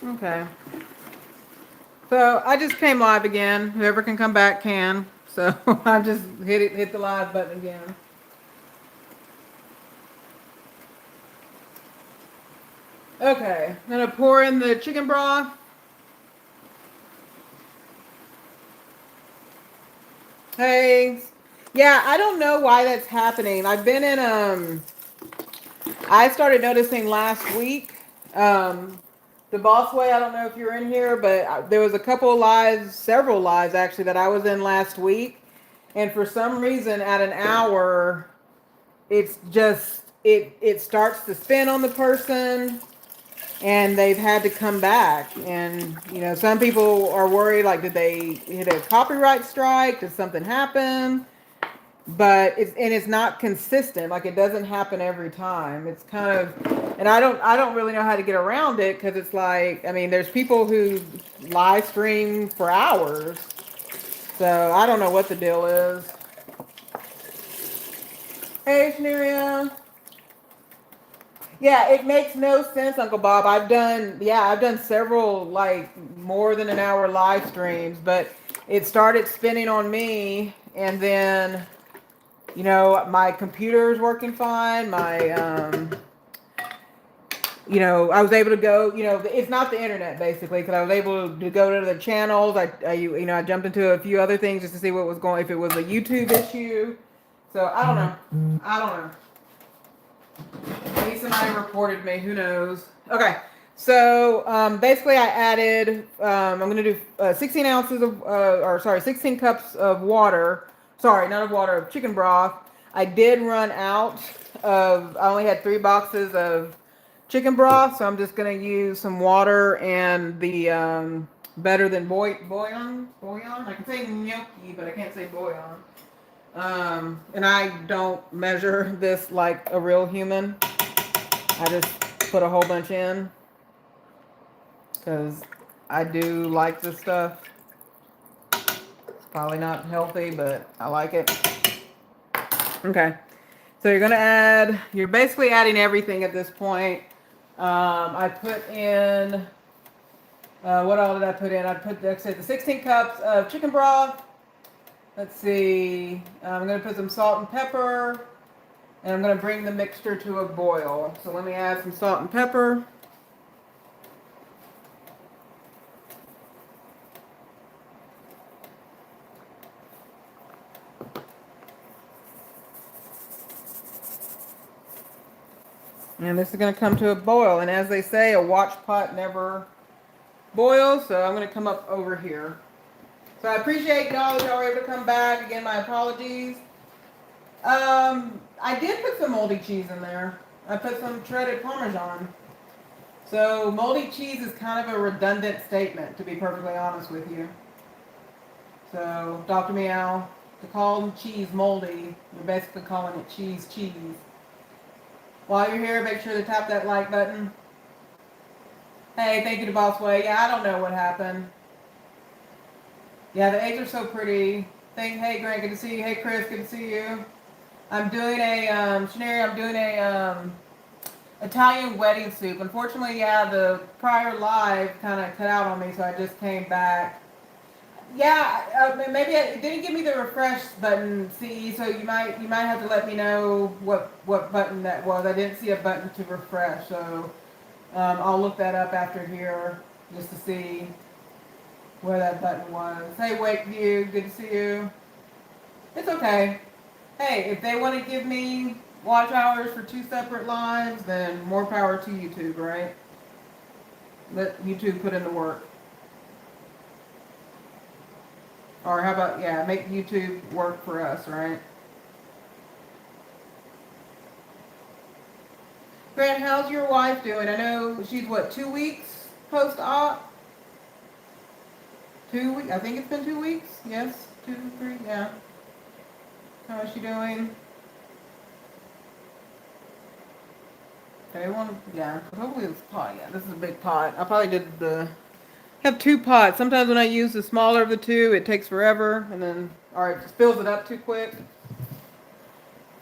Okay. So I just came live again. Whoever can come back can. So I just hit the live button again. Okay, I'm gonna pour in the chicken broth. Hey, yeah, I don't know why that's happening. I've been in I started noticing last week. The Boss Way. I don't know if you're in here, but there was a couple of lives, several lives actually, that I was in last week, and for some reason, at an hour, it's just it starts to spin on the person, and they've had to come back. And some people are worried, like, did they hit a copyright strike? Did something happen? But it's not consistent. Like, it doesn't happen every time. It's kind of, and I don't really know how to get around it, because it's like, I mean, there's people who live stream for hours, so I don't know what the deal is. Hey, Shneria. Yeah, it makes no sense, Uncle Bob. I've done several, like, more than an hour live streams, but it started spinning on me, and then my computer is working fine. I was able to go. It's not the internet basically, because I was able to go to the channels. I jumped into a few other things just to see what was going. If it was a YouTube issue, so I don't know. I don't know. Maybe somebody reported me. Who knows? Okay. So basically, I added. I'm going to do 16 ounces of, 16 cups of water. Sorry, not of water, of chicken broth. I did run out of. I only had 3 boxes of chicken broth, so I'm just going to use some water and the better than bouillon. Bouillon. I can say gnocchi, but I can't say bouillon. And I don't measure this like a real human. I just put a whole bunch in because I do like this stuff. It's probably not healthy, but I like it. Okay. So you're basically adding everything at this point. I put in, what all did I put in? I put, like I said, the 16 cups of chicken broth. Let's see. I'm going to put some salt and pepper. And I'm going to bring the mixture to a boil. So let me add some salt and pepper. And this is going to come to a boil. And as they say, a watch pot never boils. So I'm going to come up over here. So I appreciate y'all that y'all were able to come back. Again, my apologies. I did put some moldy cheese in there. I put some shredded Parmesan. So moldy cheese is kind of a redundant statement, to be perfectly honest with you. So Dr. Meow, to call cheese moldy, you're basically calling it cheese. While you're here, make sure to tap that like button. Hey, thank you to Boss Way. Yeah, I don't know what happened. Yeah, the eggs are so pretty. Hey, Grant, good to see you. Hey, Chris, good to see you. I'm doing a, Scenario, I'm doing a, Italian wedding soup. Unfortunately, yeah, the prior live kind of cut out on me, so I just came back. Yeah, maybe it didn't give me the refresh button, CE, so you might have to let me know what button that was. I didn't see a button to refresh, so I'll look that up after here just to see where that button was. Hey, Wakeview, good to see you. It's okay. Hey, if they want to give me watch hours for 2 separate lives, then more power to YouTube, right? Let YouTube put in the work. Or how about, yeah, make YouTube work for us, right? Grant, how's your wife doing? I know she's, what, 2 weeks post-op? 2 weeks? I think it's been 2 weeks. Yes? 2, 3, yeah. How is she doing? Okay, yeah, hopefully it's a pot. Yeah, this is a big pot. I probably have 2 pots. Sometimes when I use the smaller of the 2, it takes forever, and then, it just fills it up too quick.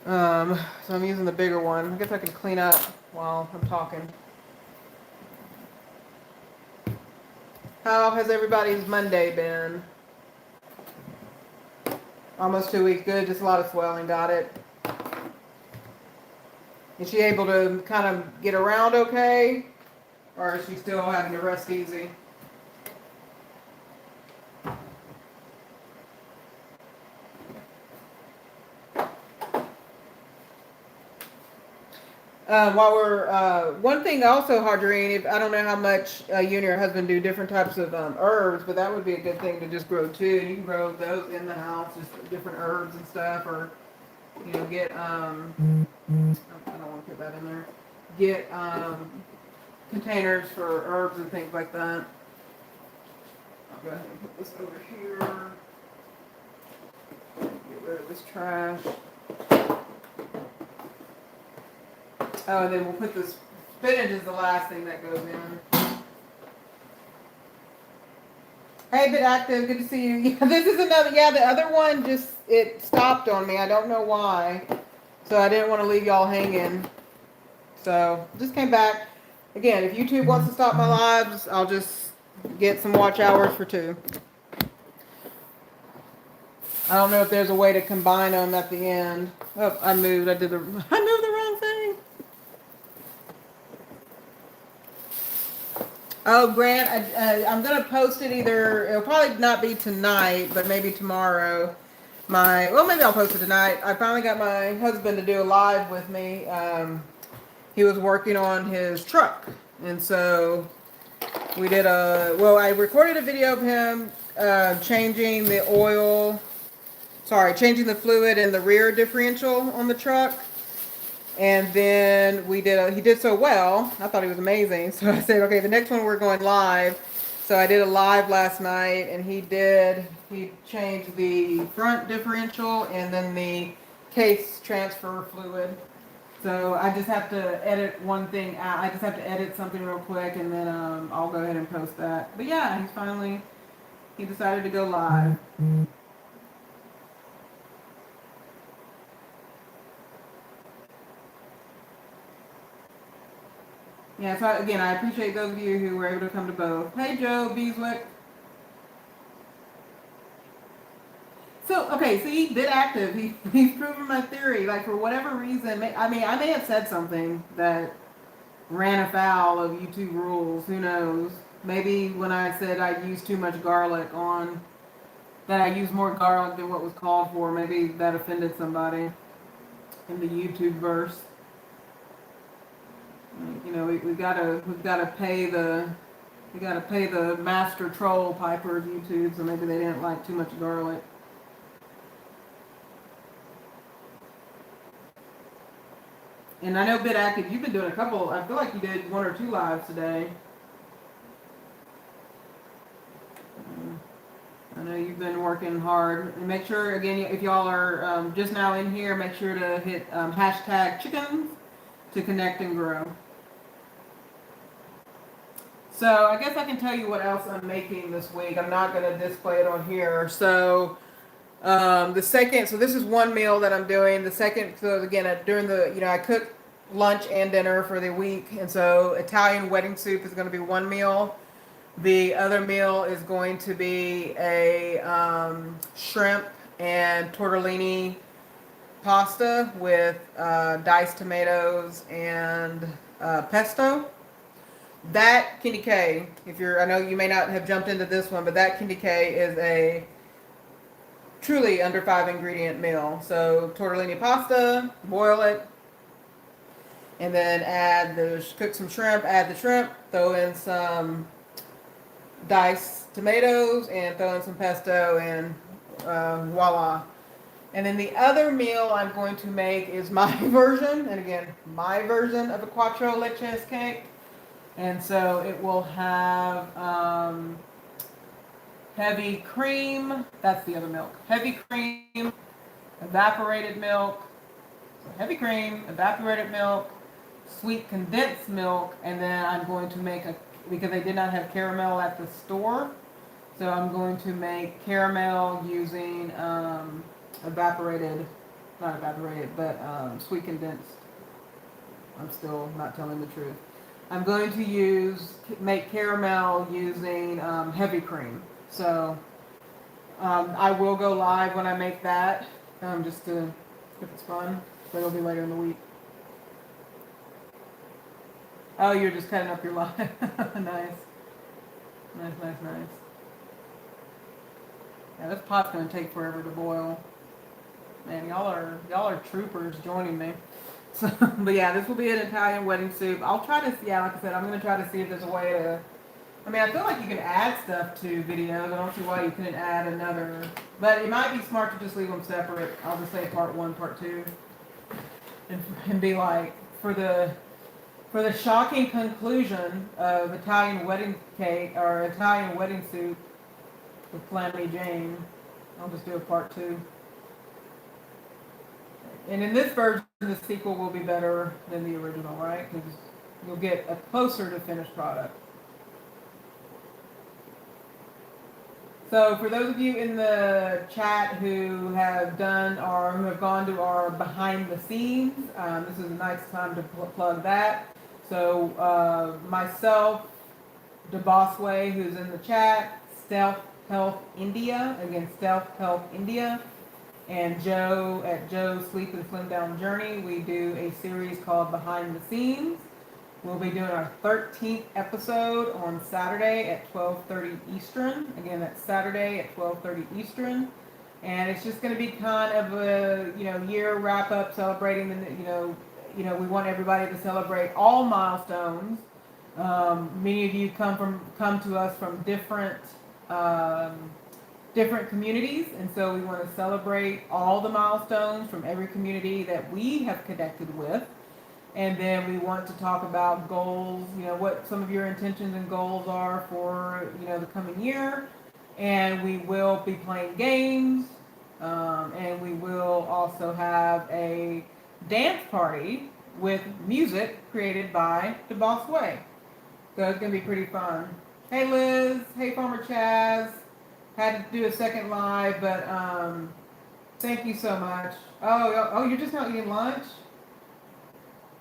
So I'm using the bigger one. I guess I can clean up while I'm talking. How has everybody's Monday been? Almost 2 weeks. Good. Just a lot of swelling. Got it. Is she able to kind of get around okay? Or is she still having to rest easy? While we're one thing also, Hadreen, if I don't know how much you and your husband do different types of herbs, but that would be a good thing to just grow too. You can grow those in the house, just different herbs and stuff, or get I don't want to put that in there. Get containers for herbs and things like that. I'll go ahead and put this over here. Get rid of this trash. Oh, and then we'll put this spinach is the last thing that goes in. Hey, Bit Active, good to see you. Yeah, this is another, the other one just, it stopped on me. I don't know why. So I didn't want to leave y'all hanging. So, just came back. Again, if YouTube wants to stop my lives, I'll just get some watch hours for 2. I don't know if there's a way to combine them at the end. Oh, I moved the wrong thing. Oh, Grant, I'm going to post it either, it'll probably not be tonight, but maybe tomorrow. Maybe I'll post it tonight. I finally got my husband to do a live with me. He was working on his truck. And so we did I recorded a video of him changing the fluid in the rear differential on the truck. And then he did so well. I thought he was amazing. So I said, okay, the next one we're going live. So I did a live last night and he changed the front differential and then the case transfer fluid. So I just have to edit one thing out. I just have to edit something real quick and then I'll go ahead and post that. But yeah, he decided to go live. Yeah, so again, I appreciate those of you who were able to come to both. Hey, Joe Beeswick. So, okay, see, Bit Active, he's proven my theory. Like, for whatever reason, I may have said something that ran afoul of YouTube rules. Who knows? Maybe when I said I used too much garlic that I used more garlic than what was called for, maybe that offended somebody in the YouTube verse. We've got to pay the master troll Piper of YouTube, so maybe they didn't like too much garlic. And I know Bit Active, you've been doing a couple. I feel like you did 1 or 2 lives today. I know you've been working hard. And make sure, again, if y'all are just now in here, make sure to hit #chickens to connect and grow. So I guess I can tell you what else I'm making this week. I'm not going to display it on here. So this is one meal that I'm doing. The second, so again, I cook lunch and dinner for the week. And so Italian wedding soup is going to be one meal. The other meal is going to be a shrimp and tortellini pasta with diced tomatoes and pesto. That Kindy K, I know you may not have jumped into this one, but that Kindy K is a truly under 5 ingredient meal. So tortellini pasta, boil it, and then cook some shrimp, add the shrimp, throw in some diced tomatoes, and throw in some pesto, and voila. And then the other meal I'm going to make is my version of a quattro leches cake. And so it will have heavy cream. That's the other milk. Heavy cream, evaporated milk. So heavy cream, evaporated milk, sweet condensed milk, and then I'm going to make because they did not have caramel at the store, so I'm going to make caramel using sweet condensed. I'm still not telling the truth. I'm going to make caramel using heavy cream. So I will go live when I make that, just to, if it's fun, but it'll be later in the week. Oh, you're just cutting up your live. Nice. Nice. Yeah, this pot's gonna take forever to boil. Man, y'all are troopers joining me. So, but yeah, this will be an Italian wedding soup. I'll try to, yeah, like I said, I'm gonna try to see if there's a way to. I mean, I feel like you can add stuff to videos. I don't see why you couldn't add another. But it might be smart to just leave them separate. I'll just say part 1, part 2, and be like for the shocking conclusion of Italian wedding cake or Italian wedding soup with Calamity Jane, I'll just do a part 2. And in this version, the sequel will be better than the original, right? Because you'll get a closer to finished product. So for those of you in the chat who have done or who have gone to our behind the scenes, this is a nice time to plug that. So myself, DeBossway, who's in the chat, Stealth Health India, again, Stealth Health India, and Joe at Joe's Sleep and Slim Down Journey, we do a series called Behind the Scenes. We'll be doing our 13th episode on Saturday at 12:30 Eastern. Again, that's Saturday at 12:30 Eastern. And it's just going to be kind of a, year wrap up celebrating the, we want everybody to celebrate all milestones. Many of you come to us from different communities, and so we want to celebrate all the milestones from every community that we have connected with. And then we want to talk about goals, what some of your intentions and goals are for, the coming year. And we will be playing games. And we will also have a dance party with music created by The Boss Way. So it's going to be pretty fun. Hey Liz, hey Farmer Chaz. Had to do a second live, but thank you so much. Oh, you're just not eating lunch?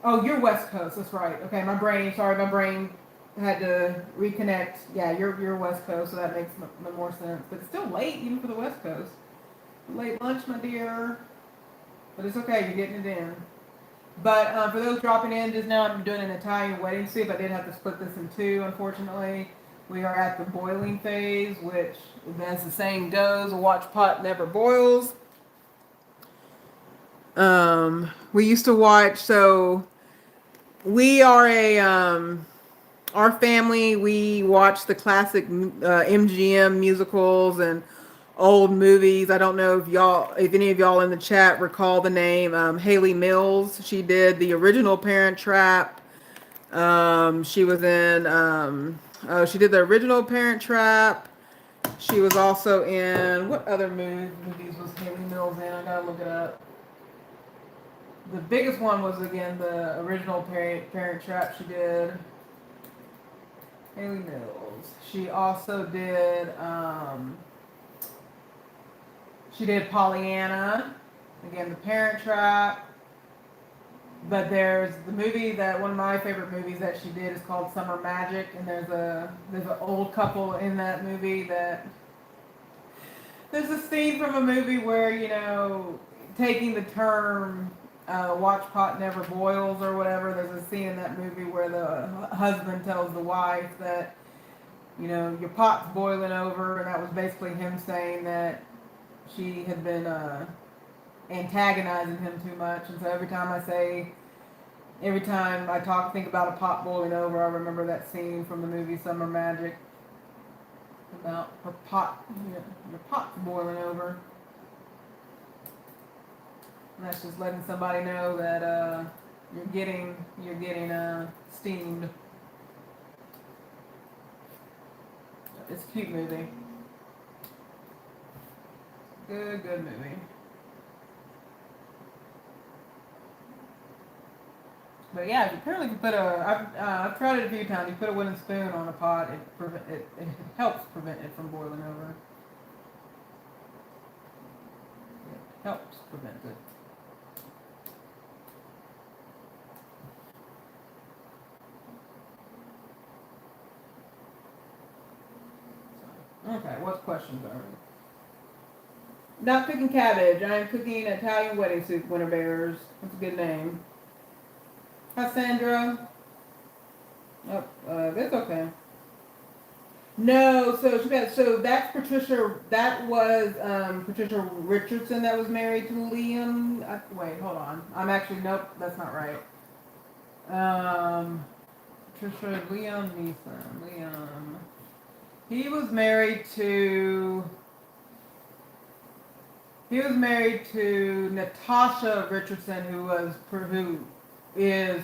Oh, you're West Coast. That's right. Okay, my brain had to reconnect. Yeah, you're West Coast, so that makes more sense. But it's still late, even for the West Coast. Late lunch, my dear. But it's okay. You're getting it in. But for those dropping in just now, I'm doing an Italian wedding soup. I did have to split this in 2, unfortunately. We are at the boiling phase, which, as the saying goes, a watch pot never boils. We used to watch, so we are our family, we watch the classic MGM musicals and old movies. I don't know if any of y'all in the chat recall the name Haley Mills. She did the original Parent Trap. She was in, she did the original Parent Trap. She was also in, what other movies was Haley Mills in? I gotta look it up. The biggest one was, again, the original Parent Trap she did. Haley Mills. She also did, she did Pollyanna. Again, the Parent Trap. But there's the movie one of my favorite movies that she did is called Summer Magic, and there's an old couple in that movie that there's a scene from a movie where, taking the term watch pot never boils or whatever, there's a scene in that movie where the husband tells the wife that, your pot's boiling over, and that was basically him saying that she had been antagonizing him too much. And so every time I think about a pot boiling over, I remember that scene from the movie Summer Magic about her pot, your pot's boiling over. And that's just letting somebody know that you're getting steamed. It's a cute movie. Good movie. But yeah, apparently you put I've tried it a few times. You put a wooden spoon on a pot, it helps prevent it from boiling over. It helps prevent it. Okay, what questions are we? Not cooking cabbage. I am cooking Italian wedding soup, Winter Bears. That's a good name. Hi, Sandra. Oh, that's okay. No, so that's Patricia. That was Patricia Richardson that was married to Liam. Wait, hold on. I'm actually nope. That's not right. Patricia Liam Neeson. Liam. He was married to. He was married to Natasha Richardson, who is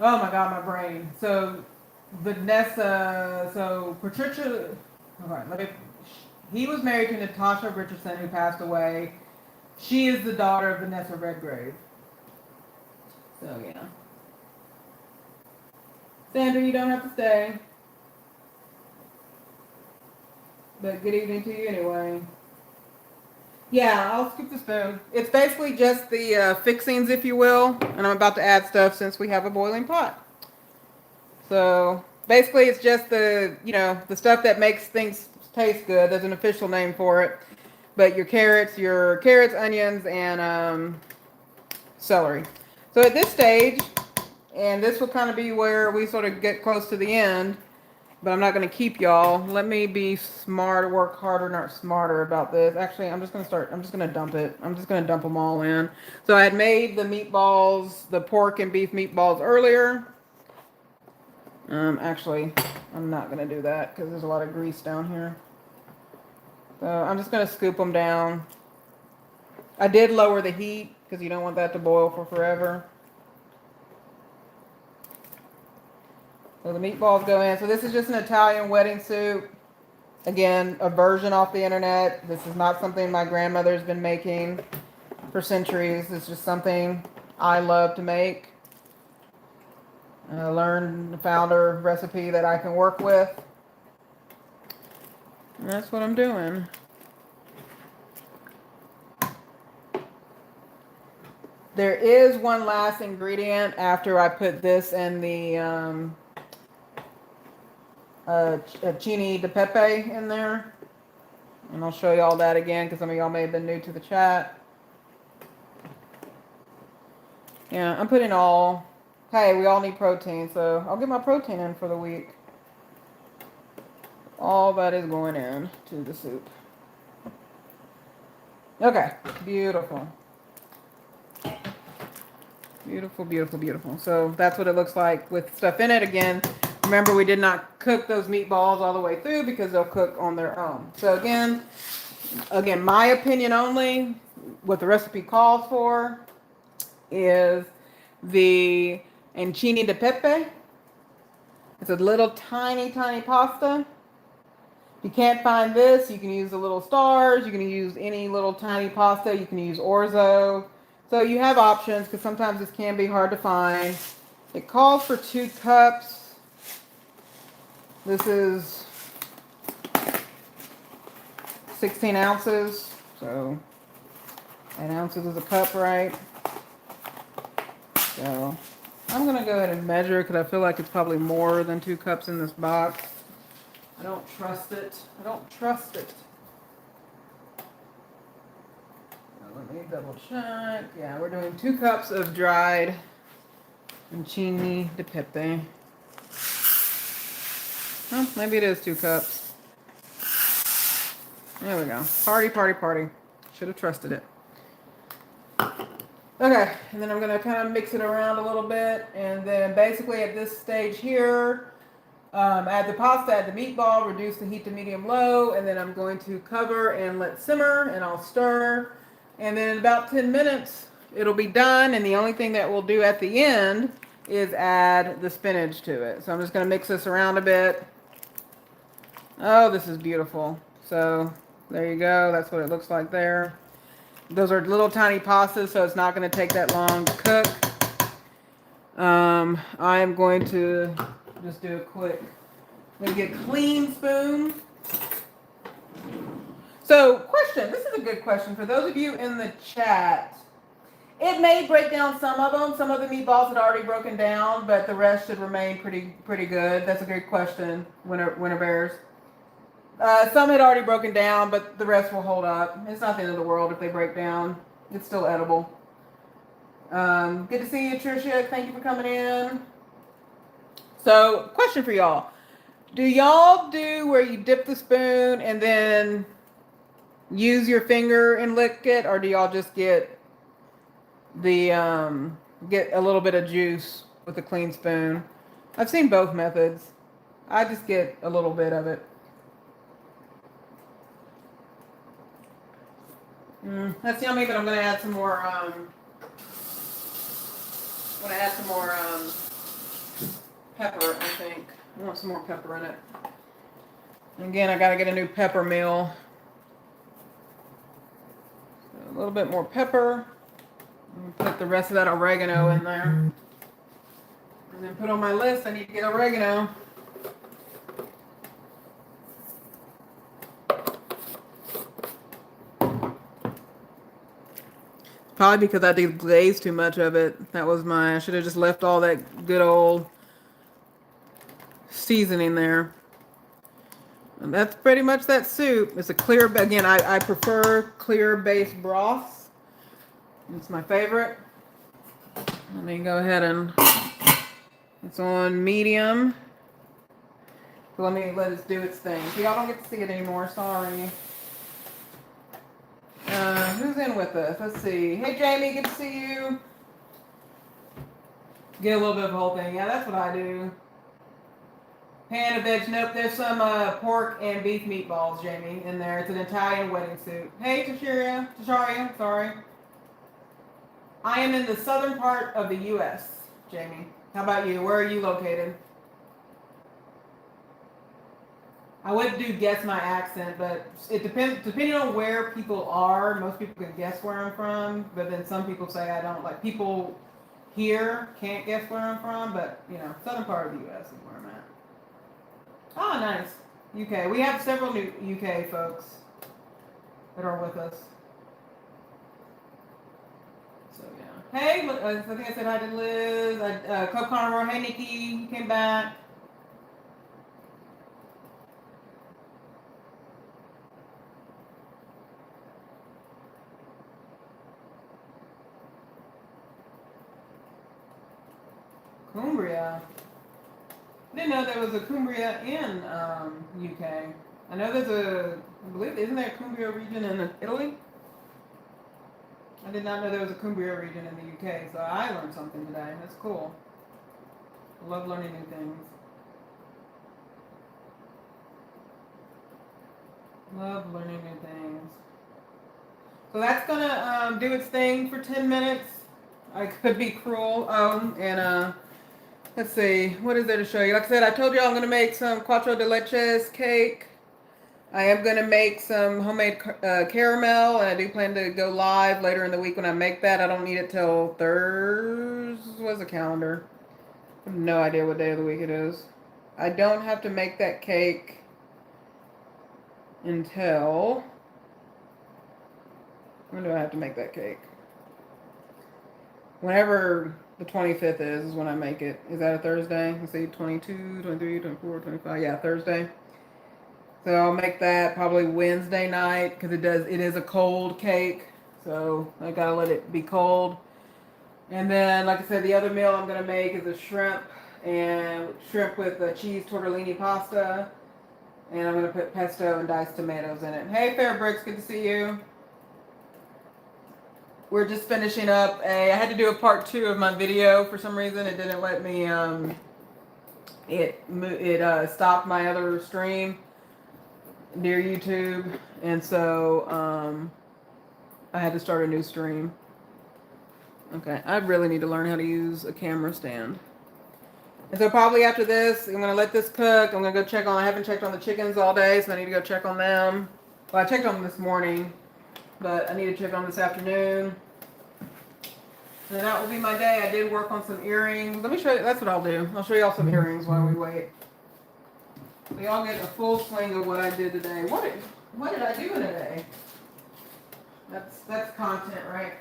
oh my God, my brain. So Vanessa, so Patricia, he was married to Natasha Richardson, who passed away. She is the daughter of Vanessa Redgrave. So yeah. Sandra, you don't have to stay. But good evening to you anyway. Yeah, I'll scoop the spoon. It's basically just the fixings, if you will, and I'm about to add stuff since we have a boiling pot. So basically, it's just the stuff that makes things taste good. There's an official name for it, but your carrots, onions, and celery. So at this stage, and this will kind of be where we sort of get close to the end. But I'm not going to keep y'all. Let me be smart, work harder, not smarter about this. Actually, I'm just going to dump it. I'm just going to dump them all in. So I had made the meatballs, the pork and beef meatballs earlier. Actually, I'm not going to do that because there's a lot of grease down here. So I'm just going to scoop them down. I did lower the heat because you don't want that to boil for forever. So the meatballs go in. So this is just an Italian wedding soup. Again, a version off the internet. This is not something my grandmother's been making for centuries. It's just something I love to make. I learned, found a recipe that I can work with. And that's what I'm doing. There is one last ingredient after I put this in the chini de pepe in there, and I'll show you all that again because some of y'all may have been new to the chat. Yeah, I'm putting all. Hey, we all need protein, so I'll get my protein in for the week. All that is going in to the soup. Okay, beautiful. Beautiful, beautiful, beautiful. So that's what it looks like with stuff in it. Again, remember, we did not cook those meatballs all the way through because they'll cook on their own. So again, my opinion only, what the recipe calls for is the ancini di pepe. It's a little tiny, tiny pasta. If you can't find this, you can use the little stars. You can use any little tiny pasta. You can use orzo. So you have options because sometimes this can be hard to find. It calls for 2 cups. This is 16 ounces, so 8 ounces is a cup, right? So I'm going to go ahead and measure because I feel like it's probably more than 2 cups in this box. I don't trust it. Now, let me double check. Yeah, we're doing 2 cups of dried ancini di pepe. Oh, maybe it is 2 cups. There we go. Party. Should have trusted it. Okay, and then I'm going to kind of mix it around a little bit. And then basically at this stage here, add the pasta, add the meatball, reduce the heat to medium-low, and then I'm going to cover and let simmer, and I'll stir. And then in about 10 minutes, it'll be done. And the only thing that we'll do at the end is add the spinach to it. So I'm just going to mix this around a bit. Oh, this is beautiful. So there you go. That's what it looks like there. Those are little tiny pastas, so it's not going to take that long to cook. I am going to just do a quick, I'm going to get a clean spoon. So question, this is a good question for those of you in the chat. It may break down some of them. Some of the meatballs had already broken down, but the rest should remain pretty good. That's a good question, Winter Bears. Some had already broken down, but the rest will hold up. It's not the end of the world if they break down. It's still edible. Good to see you, Tricia. Thank you for coming in. So, question for y'all. Do y'all do where you dip the spoon and then use your finger and lick it, or do y'all just get the get a little bit of juice with a clean spoon? I've seen both methods. I just get a little bit of it. That's yummy, but I'm gonna add some more. Pepper. I think I want some more pepper in it. And again, I gotta get a new pepper mill. So a little bit more pepper. Put the rest of that oregano in there. And then put on my list, I need to get oregano. Probably because I did glaze too much of it. That was I should have just left all that good old seasoning there. And that's pretty much that soup. It's a clear, again, I prefer clear base broths. It's my favorite. Let me go ahead and, it's on medium. So let it do its thing. So y'all don't get to see it anymore, sorry. Who's in with us? Let's see. Hey, Jamie, good to see you. Get a little bit of the whole thing. Yeah, that's what I do. Pan of veg. Nope, there's some pork and beef meatballs, Jamie, in there. It's an Italian wedding soup. Hey, Tasharia, sorry. I am in the southern part of the U.S., Jamie. How about you? Where are you located? I would do guess my accent, but it depends. Depending on where people are, most people can guess where I'm from. But then some people say I don't. Like people here can't guess where I'm from, but you know, southern part of the U.S. is where I'm at. Oh, nice. UK. We have several new UK folks that are with us. So yeah. Hey, I think I said hi to Liz. Coke Carnivore. Hey, Nikki, you came back. Cumbria. I didn't know there was a Cumbria in UK. I know I believe, isn't there a Cumbria region in Italy? I did not know there was a Cumbria region in the UK, so I learned something today. That's cool. I love learning new things. Love learning new things. So that's gonna do its thing for 10 minutes. I could be cruel. Let's see, what is there to show you? Like I said, I told you I'm going to make some quattro de leches cake. I am going to make some homemade caramel, and I do plan to go live later in the week when I make that. I don't need it till Thursday. What's the calendar? I have no idea what day of the week it is. I don't have to make that cake until... When do I have to make that cake? Whenever the 25th is when I make it. Is that a Thursday? Let's see, 22, 23, 24, 25. Yeah, Thursday. So I'll make that probably Wednesday night because it is a cold cake. So I gotta let it be cold. And then, like I said, the other meal I'm gonna make is a shrimp with cheese tortellini pasta. And I'm gonna put pesto and diced tomatoes in it. Hey, Fairbricks, good to see you. We're just finishing up I had to do a part 2 of my video for some reason. It didn't let me, it stopped my other stream near YouTube. And so, I had to start a new stream. Okay, I really need to learn how to use a camera stand. And so probably after this, I'm going to let this cook. I'm going to go check on, I haven't checked on the chickens all day, so I need to go check on them. Well, I checked on them this morning. But I need to check on this afternoon. And that will be my day. I did work on some earrings. Let me show you. That's what I'll do. I'll show you all some earrings while we wait. So y'all get a full swing of what I did today. What did I do in a day? That's content, right?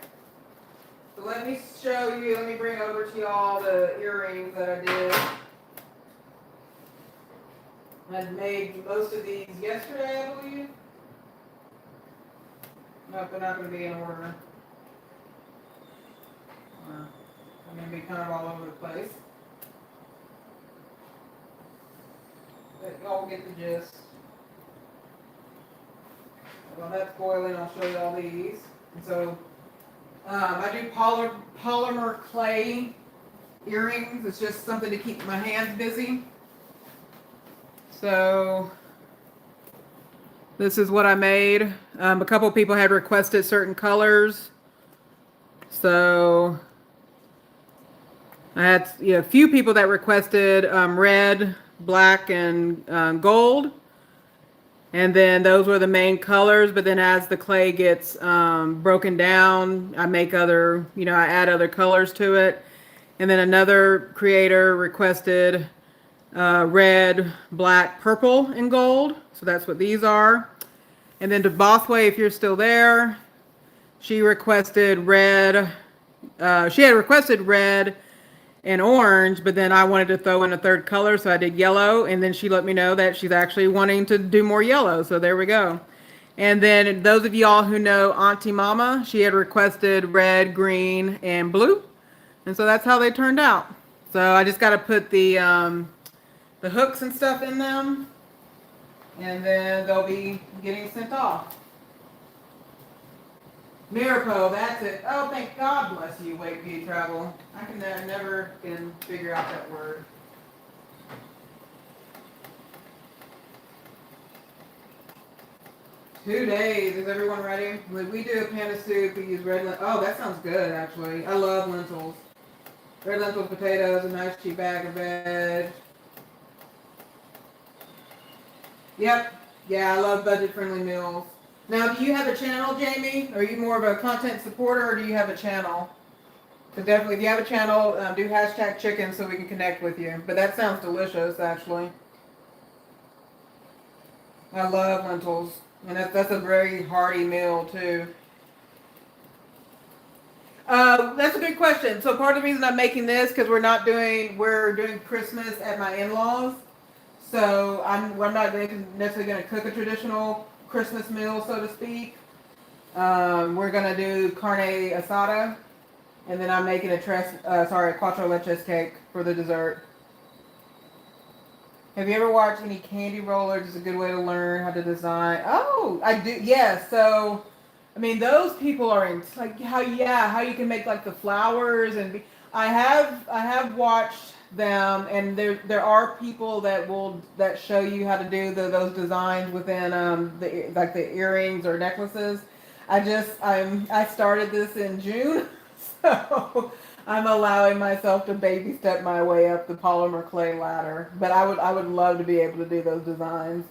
So let me show you, let me bring over to y'all the earrings that I did. I made most of these yesterday, I believe. Nope, they're not going to be in order. I'm going to be kind of all over the place. But y'all get the gist. While that's boiling, I'll show you all these. And so I do polymer clay earrings. It's just something to keep my hands busy. So this is what I made. A couple people had requested certain colors. So I had a few people that requested red, black, and gold. And then those were the main colors. But then as the clay gets broken down, I make other, I add other colors to it. And then another creator requested red, black, purple, and gold. So that's what these are. And then to Bothway, if you're still there, she requested red. She had requested red and orange, but then I wanted to throw in a third color, so I did yellow. And then she let me know that she's actually wanting to do more yellow. So there we go. And then those of y'all who know Auntie Mama, she had requested red, green, and blue. And so that's how they turned out. So I just got to put the hooks and stuff in them, and then they'll be getting sent off. Miracle, that's it. Oh, thank God bless you, Wakeview Travel. I can never can figure out that word. Two days. Is everyone ready? When we do a pan of soup, we use red lentils. Oh, that sounds good, actually. I love lentils. Red lentils, potatoes, a nice cheap bag of veg. Yep. Yeah, I love budget-friendly meals. Now, do you have a channel, Jamie? Are you more of a content supporter, or do you have a channel? Because definitely, if you have a channel, do hashtag chicken so we can connect with you. But that sounds delicious, actually. I love lentils. And that's a very hearty meal, too. That's a good question. So part of the reason I'm making this, because we're doing Christmas at my in-laws. So I'm not necessarily going to cook a traditional Christmas meal, so to speak. We're going to do carne asada, and then I'm making a cuatro leches cake for the dessert. Have you ever watched any Candy Rollers? It's a good way to learn how to design. Oh, I do. Yes. So, I mean, those people are in like how you can make like the flowers and I have watched them, and there are people that show you how to do those designs within the earrings or necklaces. I started this in June, so I'm allowing myself to baby step my way up the polymer clay ladder. But I would love to be able to do those designs.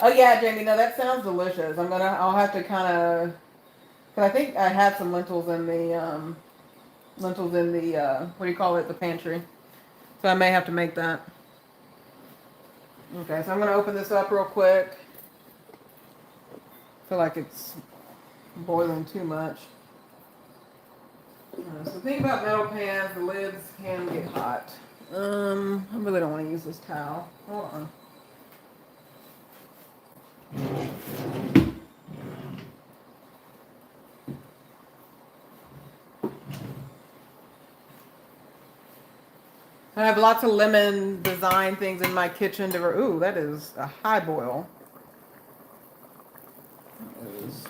Oh yeah, Jamie, no, that sounds delicious. I'll have to kind of, because I think I have some lentils in the what do you call it, the pantry. So I may have to make that. Okay, so I'm going to open this up real quick. I feel like it's boiling too much. So the thing about metal pans, the lids can get hot. I really don't want to use this towel. Hold on. I have lots of lemon design things in my kitchen ooh, that is a high boil. It is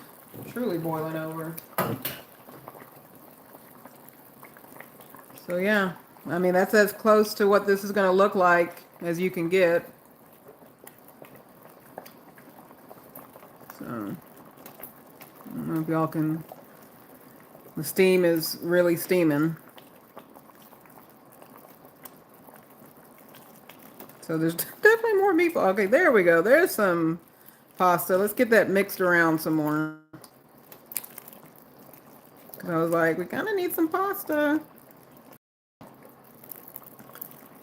truly boiling over. So yeah, I mean, that's as close to what this is going to look like as you can get. So, I don't know if y'all can, the steam is really steaming. So there's definitely more meatball. Okay, there we go. There's some pasta. Let's get that mixed around some more. I was like, we kind of need some pasta.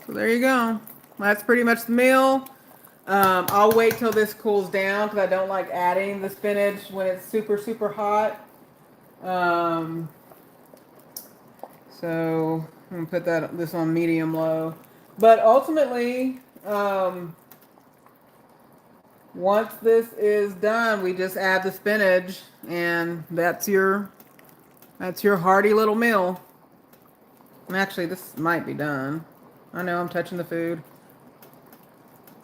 So there you go. That's pretty much the meal. I'll wait till this cools down because I don't like adding the spinach when it's super, super hot. Um, so I'm gonna put this on medium low. But ultimately, once this is done, we just add the spinach, and that's your hearty little meal. And actually, this might be done. I know I'm touching the food.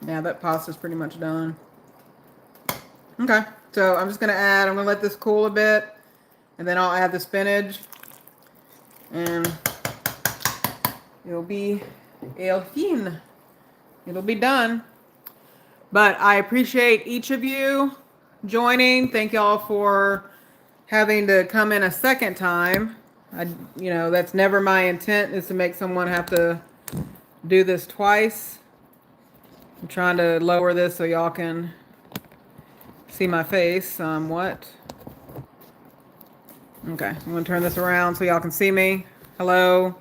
Yeah, that pasta's pretty much done. Okay, so I'm gonna let this cool a bit, and then I'll add the spinach, and it'll be el fin. It'll be done. But I appreciate each of you joining. Thank y'all for having to come in a second time. That's never my intent, is to make someone have to do this twice. I'm trying to lower this so y'all can see my face somewhat. Okay, I'm gonna turn this around so y'all can see me. Hello,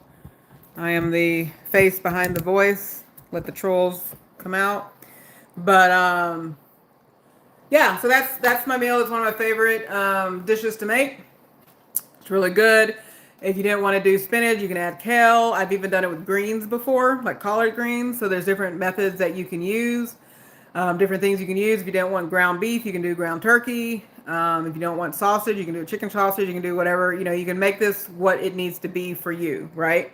I am the face behind the voice. Let the trolls come out. But yeah, so that's my meal. It's one of my favorite dishes to make. It's really good. If you didn't want to do spinach, you can add kale. I've even done it with greens before, like collard greens. So there's different methods that you can use, different things you can use. If you don't want ground beef, you can do ground turkey. If you don't want sausage, you can do chicken sausage. You can do whatever. You can make this what it needs to be for you, right?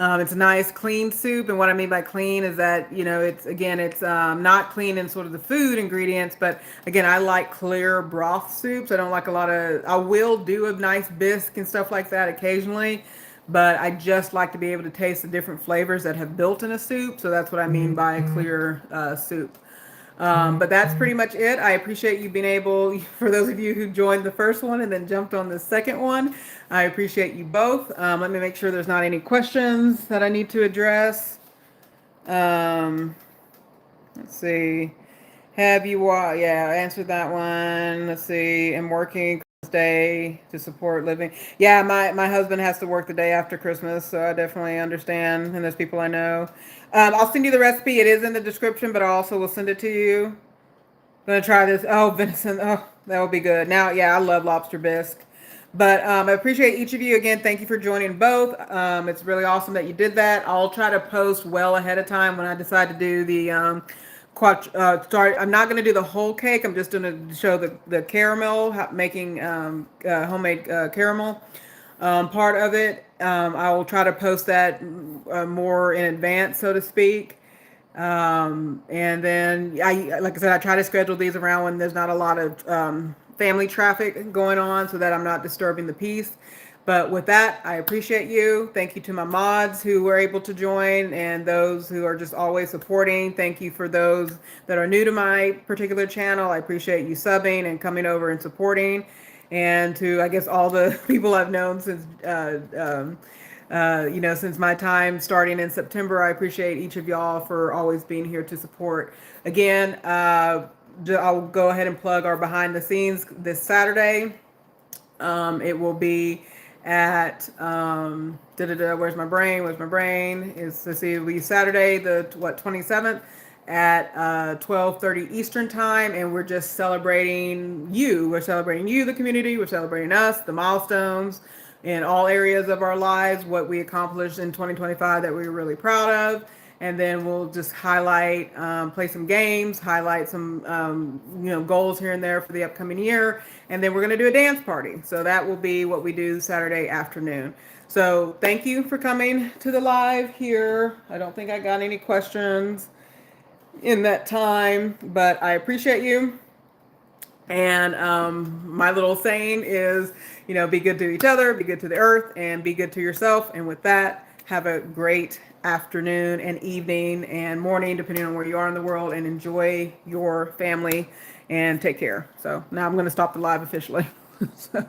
It's a nice clean soup, and what I mean by clean is that it's not clean in sort of the food ingredients, but again, I like clear broth soups. I don't like I will do a nice bisque and stuff like that occasionally, but I just like to be able to taste the different flavors that have built in a soup. So that's what I mean by a clear soup. But that's pretty much it. I appreciate you being able, for those of you who joined the first one and then jumped on the second one, I appreciate you both. Let me make sure there's not any questions that I need to address. Let's see. Yeah, I answered that one. Let's see. I'm working Christmas Day to support living. Yeah, my husband has to work the day after Christmas, so I definitely understand. And there's people I know. I'll send you the recipe. It is in the description, but I also will send it to you. I'm gonna try this. Oh, venison. Oh, that will be good. Now, yeah, I love lobster bisque. But I appreciate each of you. Again, thank you for joining both. It's really awesome that you did that. I'll try to post well ahead of time when I decide to do the I'm not going to do the whole cake. I'm just going to show the caramel, making homemade caramel part of it. I will try to post that more in advance, so to speak. And then like I said, I try to schedule these around when there's not a lot of family traffic going on, so that I'm not disturbing the peace. But with that, I appreciate you. Thank you to my mods who were able to join, and those who are just always supporting. Thank you for those that are new to my particular channel. I appreciate you subbing and coming over and supporting. And to, I guess, all the people I've known since since my time starting in September, I appreciate each of y'all for always being here to support. Again, I'll go ahead and plug our behind the scenes this Saturday. It will be at where's my brain? It'll be Saturday the 27th at 12:30 Eastern time, and we're just celebrating you. We're celebrating you, the community. We're celebrating us, the milestones in all areas of our lives, what we accomplished in 2025 that we're really proud of. And then we'll just highlight, play some games, highlight some, goals here and there for the upcoming year. And then we're going to do a dance party. So that will be what we do Saturday afternoon. So thank you for coming to the live here. I don't think I got any questions in that time, but I appreciate you. And my little saying is, be good to each other, be good to the earth, and be good to yourself. And with that, have a great afternoon and evening and morning, depending on where you are in the world, and enjoy your family and take care. So now I'm going to stop the live officially. So.